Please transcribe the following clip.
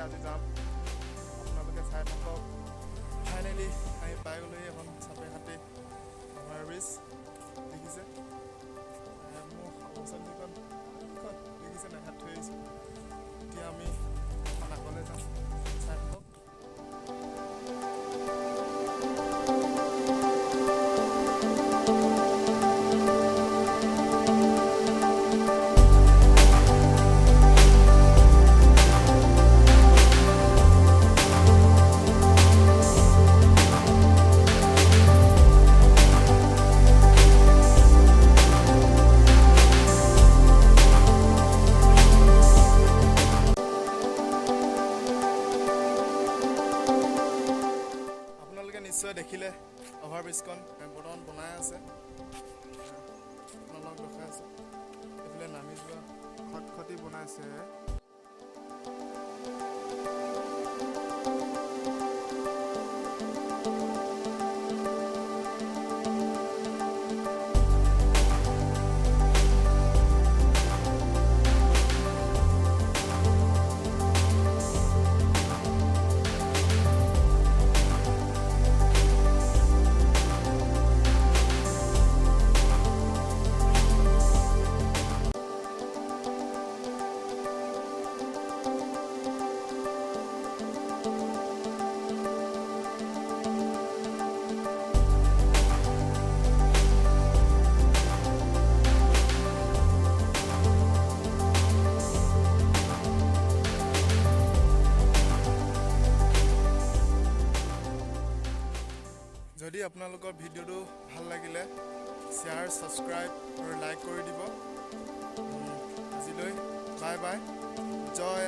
আজি যাম আপোনালোকে চাই থাকক ফাইনেলি আমি পাই গ'লোহি এখন চাপেখাতি অভাৰব্ৰিজ দেখিছে মোৰ অৱচলীখন দেখিছে নাই হাত থৈ আহিছোঁ এতিয়া আমি আগলৈ যাম চাই থাকক নিশ্চয় দেখিলে অভাৰব্ৰিজখন বৰ্তমান বনাই আছে আপোনালোকক দেখাই আছোঁ এইফালে নামি যোৱা খটখটি বনাইছে যদি আপোনালোকৰ ভিডিঅ'টো ভাল লাগিলে শ্বেয়াৰ ছাবস্ক্ৰাইব আৰু লাইক কৰি দিব আজিলৈ বাই বাই জয়